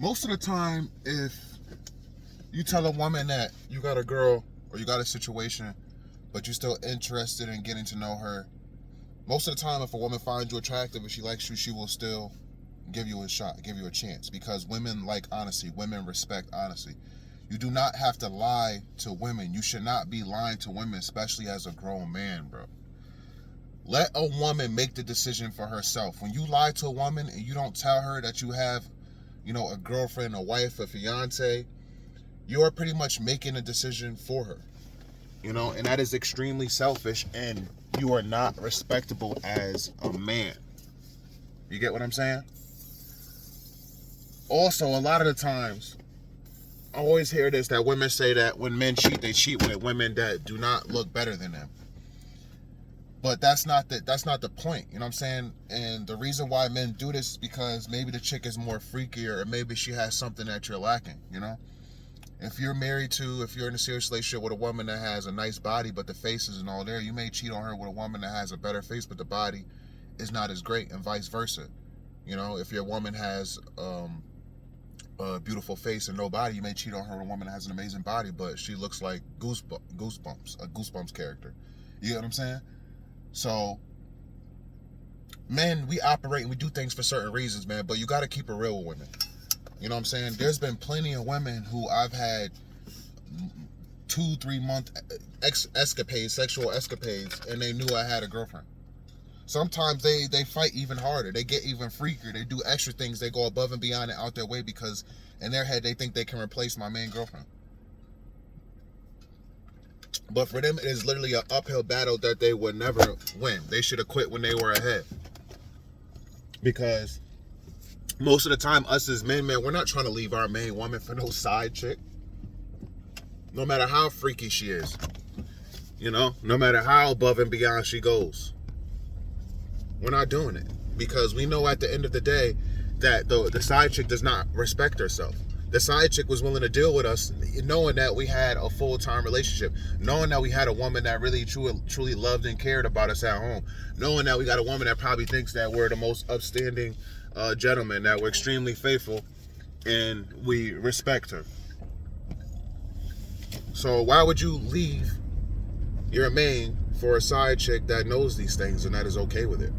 Most of the time, if you tell a woman that you got a girl or you got a situation, but you're still interested in getting to know her, most of the time, if a woman finds you attractive and she likes you, she will still give you a shot, give you a chance, because women like honesty. Women respect honesty. You do not have to lie to women. You should not be lying to women, especially as a grown man, bro. Let a woman make the decision for herself. When you lie to a woman and you don't tell her that you have, a girlfriend, a wife, a fiance, you're pretty much making a decision for her. And that is extremely selfish, and you are not respectable as a man. You get what I'm saying? Also, a lot of the times, I always hear this, that women say that when men cheat, they cheat with women that do not look better than them. But that's not the point, you know what I'm saying? And the reason why men do this is because maybe the chick is more freakier, or maybe she has something that you're lacking, If you're in a serious relationship with a woman that has a nice body, but the face isn't all there, you may cheat on her with a woman that has a better face, but the body is not as great, and vice versa. If your woman has a beautiful face and no body, you may cheat on her with a woman that has an amazing body, but she looks like Goosebumps, a Goosebumps character. You get what I'm saying? So, men, we operate and we do things for certain reasons, man, but you got to keep it real with women. You know what I'm saying? There's been plenty of women who I've had 2-3 month sexual escapades, and they knew I had a girlfriend. Sometimes they fight even harder. They get even freakier. They do extra things. They go above and beyond and out their way because in their head they think they can replace my main girlfriend. But for them, it is literally an uphill battle that they would never win. They should have quit when they were ahead. Because most of the time, us as men, man, we're not trying to leave our main woman for no side chick. No matter how freaky she is. No matter how above and beyond she goes. We're not doing it. Because we know at the end of the day that the side chick does not respect herself. The side chick was willing to deal with us knowing that we had a full-time relationship, knowing that we had a woman that really truly loved and cared about us at home, knowing that we got a woman that probably thinks that we're the most upstanding gentlemen, that we're extremely faithful, and we respect her. So why would you leave your main for a side chick that knows these things and that is okay with it?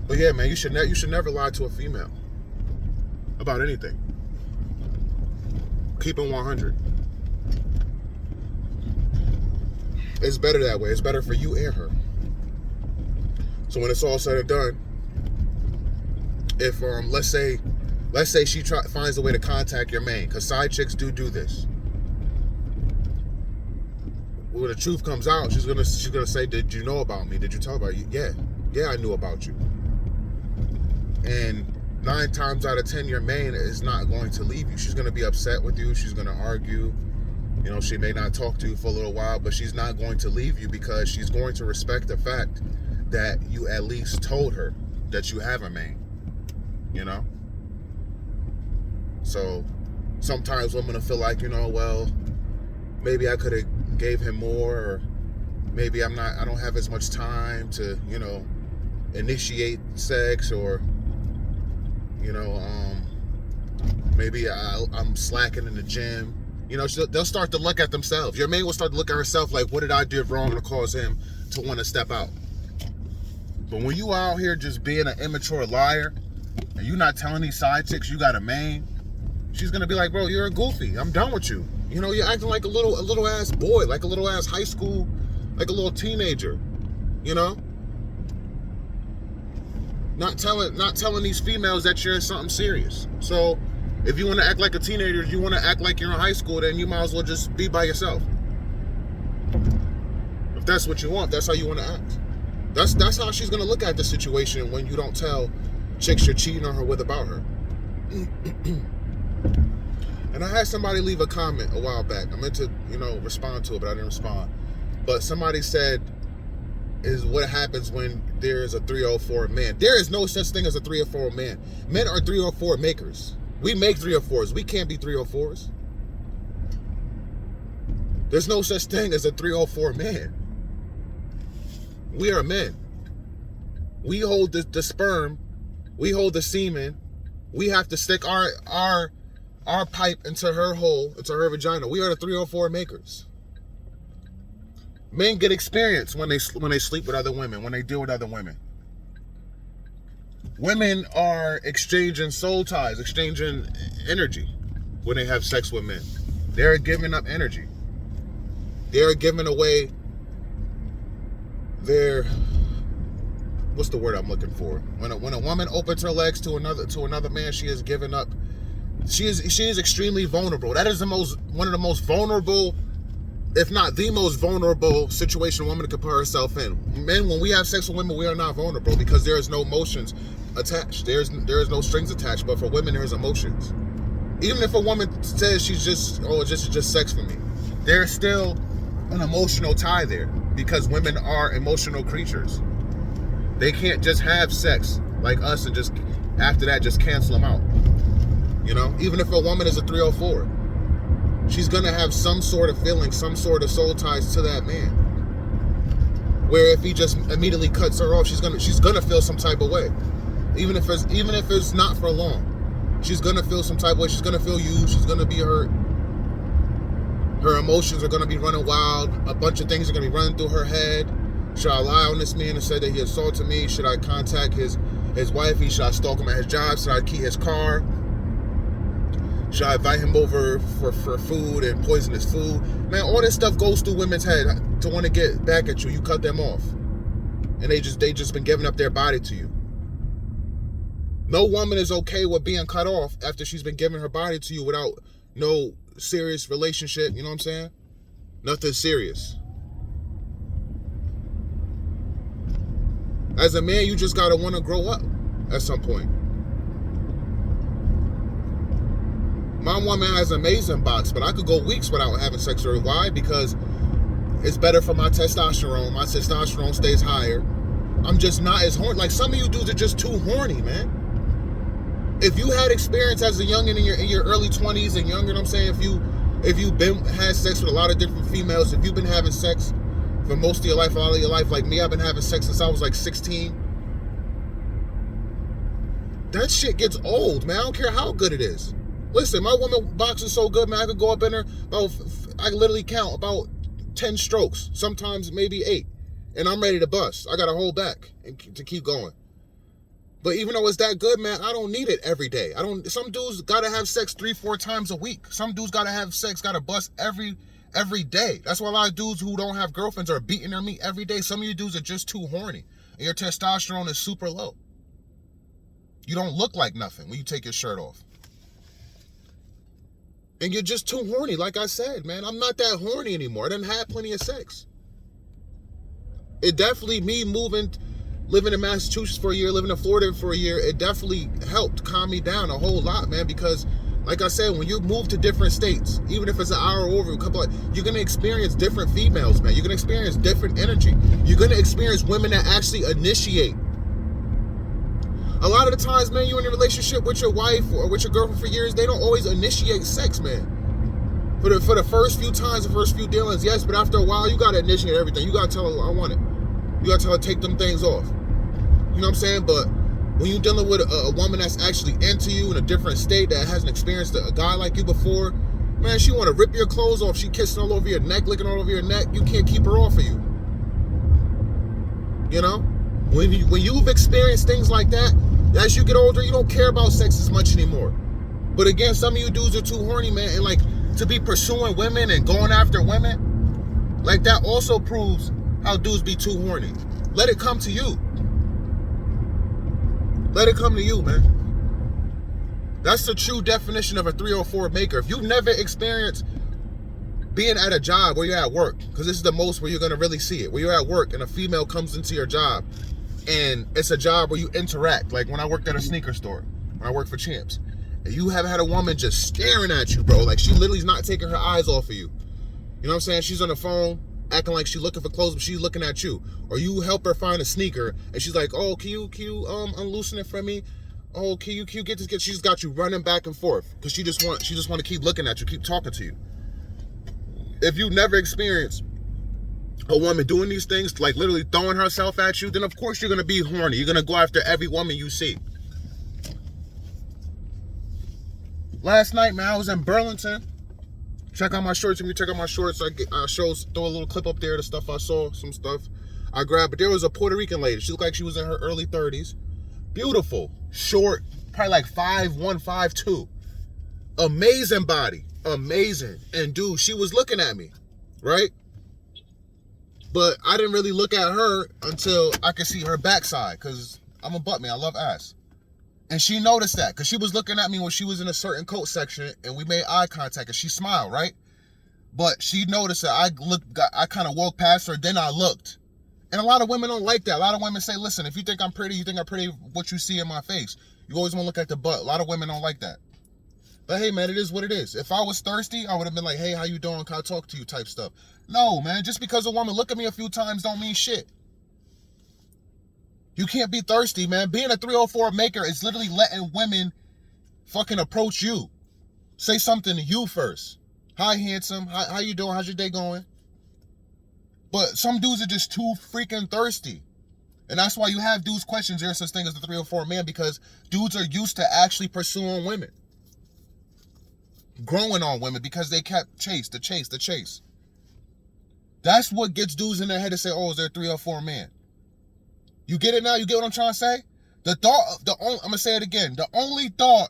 But yeah, man, you should never lie to a female about anything. Keep it 100. It's better that way. It's better for you and her. So when it's all said and done, if let's say she finds a way to contact your main, because side chicks do this. When the truth comes out, she's gonna say, "Did you know about me? Did you tell about you?" Yeah, I knew about you. And 9 times out of 10, your main is not going to leave you. She's going to be upset with you. She's going to argue. She may not talk to you for a little while, but she's not going to leave you because she's going to respect the fact that you at least told her that you have a main. So sometimes women will feel like, well, maybe I could have gave him more, or maybe I don't have as much time to, initiate sex, or maybe I'm slacking in the gym. They'll start to look at themselves. Your man will start to look at herself like, what did I do wrong to cause him to want to step out? But when you out here just being an immature liar, and you're not telling these side chicks you got a main, she's going to be like, bro, you're a goofy. I'm done with you. You're acting like a little ass boy, like a little ass high school, like a little teenager, Not telling these females that you're something serious. So if you want to act like a teenager, you want to act like you're in high school, then you might as well just be by yourself. If that's what you want, that's how you want to act. That's how she's going to look at the situation when you don't tell chicks you're cheating on her with about her. And I had somebody leave a comment a while back. I meant to, respond to it, but I didn't respond. But somebody said, is what happens when there is a 304 man. There is no such thing as a 304 man. Men are 304 makers. We make 304s. We can't be 304s. There's no such thing as a 304 man. We are men. We hold the sperm. We hold the semen. We have to stick our pipe into her hole, into her vagina. We are the 304 makers. Men get experience when they sleep with other women, when they deal with other women. Women are exchanging soul ties, exchanging energy when they have sex with men. They're giving up energy. They're giving away their, what's the word I'm looking for? When a woman opens her legs to another man, she is giving up. She is extremely vulnerable. That is one of the most vulnerable, if not the most vulnerable situation a woman can put herself in. Men, when we have sex with women, we are not vulnerable because there is no emotions attached. There is no strings attached. But for women, there is emotions. Even if a woman says she's just sex for me, there's still an emotional tie there because women are emotional creatures. They can't just have sex like us and just after that just cancel them out. You know, even if a woman is a 304, she's gonna have some sort of feeling, some sort of soul ties to that man. Where if he just immediately cuts her off, she's gonna feel some type of way. Even if it's not for long. She's gonna feel some type of way. She's gonna feel used. She's gonna be hurt. Her emotions are gonna be running wild. A bunch of things are gonna be running through her head. Should I lie on this man and say that he assaulted me? Should I contact his wifey? Should I stalk him at his job? Should I key his car? Should I invite him over for food and poison his food? Man, all this stuff goes through women's head to want to get back at you. You cut them off. And they just been giving up their body to you. No woman is okay with being cut off after she's been giving her body to you without no serious relationship. You know what I'm saying? Nothing serious. As a man, you just gotta want to grow up at some point. My woman has an amazing box, but I could go weeks without having sex with her. Why? Because it's better for my testosterone. My testosterone stays higher. I'm just not as horny. Like some of you dudes are just too horny, man. If you had experience as a youngin' in your early 20s and younger, you know what I'm saying? If you've had sex with a lot of different females, if you've been having sex for most of your life, all of your life, like me, I've been having sex since I was like 16. That shit gets old, man. I don't care how good it is. Listen, my woman box is so good, man. I could go up in her, I literally count about 10 strokes, sometimes maybe 8, and I'm ready to bust. I got to hold back and to keep going. But even though it's that good, man, I don't need it every day. Some dudes got to have sex 3-4 times a week. Some dudes got to have sex, got to bust every day. That's why a lot of dudes who don't have girlfriends are beating their meat every day. Some of you dudes are just too horny, and your testosterone is super low. You don't look like nothing when you take your shirt off. And you're just too horny, like I said, man. I'm not that horny anymore. I done had plenty of sex. It definitely, me living in Massachusetts for a year, living in Florida for a year, it definitely helped calm me down a whole lot, man, because like I said, when you move to different states, even if it's an hour over, you're going to experience different females, man. You're going to experience different energy. You're going to experience women that actually initiate. A lot of the times, man, you're in a relationship with your wife or with your girlfriend for years, they don't always initiate sex, man. For the first few times, the first few dealings, yes, but after a while, you got to initiate everything. You got to tell her, I want it. You got to tell her, take them things off. You know what I'm saying? But when you're dealing with a woman that's actually into you in a different state that hasn't experienced a guy like you before, man, she want to rip your clothes off. She kissing all over your neck, licking all over your neck. You can't keep her off of you. You know? When you've experienced things like that, as you get older, you don't care about sex as much anymore. But again, some of you dudes are too horny, man. And like, to be pursuing women and going after women, like that also proves how dudes be too horny. Let it come to you. Let it come to you, man. That's the true definition of a 304 maker. If you've never experienced being at a job where you're at work, because this is the most where you're going to really see it, where you're at work and a female comes into your job, and it's a job where you interact. Like when I worked at a sneaker store, when I worked for Champs, and you have had a woman just staring at you, bro. Like she literally is not taking her eyes off of you. You know what I'm saying? She's on the phone, acting like she's looking for clothes, but she's looking at you. Or you help her find a sneaker, and she's like, "Oh, can you unloosen it for me? Oh, can you get this?" She's got you running back and forth because she just want to keep looking at you, keep talking to you. If you never experienced a woman doing these things, like literally throwing herself at you, then of course you're gonna be horny. You're gonna go after every woman you see. Last night, man, I was in Burlington. Check out my shorts. If you check out my shorts, I throw a little clip up there, the stuff I saw, some stuff I grabbed. But there was a Puerto Rican lady. She looked like she was in her early 30s. Beautiful, short, probably like 5'1", 5'2". Amazing body, amazing. And dude, she was looking at me, right? But I didn't really look at her until I could see her backside, because I'm a butt man, I love ass. And she noticed that, because she was looking at me when she was in a certain coat section, and we made eye contact, and she smiled, right? But she noticed that I kind of walked past her, then I looked. And a lot of women don't like that. A lot of women say, listen, if you think I'm pretty, you think I'm pretty what you see in my face. You always want to look at the butt. A lot of women don't like that. But hey, man, it is what it is. If I was thirsty, I would have been like, hey, how you doing? Can I talk to you type stuff? No, man, just because a woman look at me a few times don't mean shit. You can't be thirsty, man. Being a 304 maker is literally letting women fucking approach you. Say something to you first. Hi, handsome. How you doing? How's your day going? But some dudes are just too freaking thirsty. And that's why you have dudes questions there's such thing as the 304 man, because dudes are used to actually pursuing women. Growing on women because they kept the chase. That's what gets dudes in their head to say, oh, is there a 304 man? You get it now? You get what I'm trying to say? I'm going to say it again. The only thought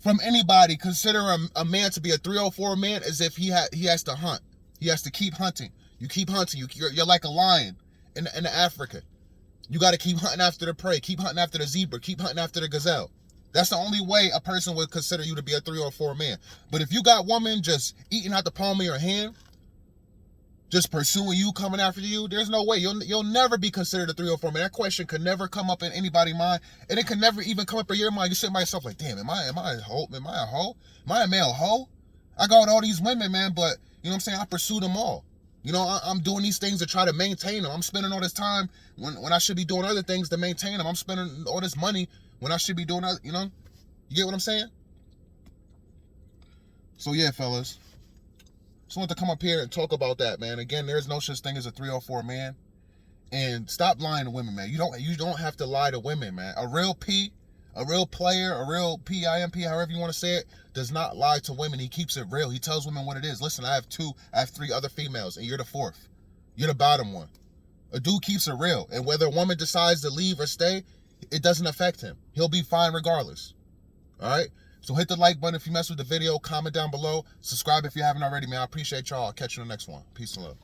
from anybody considering a man to be a 304 man is if he has to hunt. He has to keep hunting. You keep hunting. You're like a lion in Africa. You got to keep hunting after the prey. Keep hunting after the zebra. Keep hunting after the gazelle. That's the only way a person would consider you to be a 304 man. But if you got women just eating out the palm of your hand, just pursuing you, coming after you, there's no way. You'll never be considered a 304 man. That question could never come up in anybody's mind. And it could never even come up in your mind. You sit by yourself like, damn, am I a hoe? Am I a hoe? Am I a male hoe? I got with all these women, man, but you know what I'm saying? I pursue them all. You know, I'm doing these things to try to maintain them. I'm spending all this time when I should be doing other things to maintain them. I'm spending all this money when I should be doing other, you know? You get what I'm saying? So yeah, fellas. Just wanted to come up here and talk about that, man. Again, there's no such thing as a 304 man. And stop lying to women, man. You don't have to lie to women, man. A real player, a real PIMP, however you want to say it, does not lie to women. He keeps it real. He tells women what it is. Listen, I have 3 other females, and you're the 4th. You're the bottom one. A dude keeps it real. And whether a woman decides to leave or stay, it doesn't affect him. He'll be fine regardless. All right? So hit the like button if you mess with the video. Comment down below. Subscribe if you haven't already, man. I appreciate y'all. I'll catch you in the next one. Peace and love.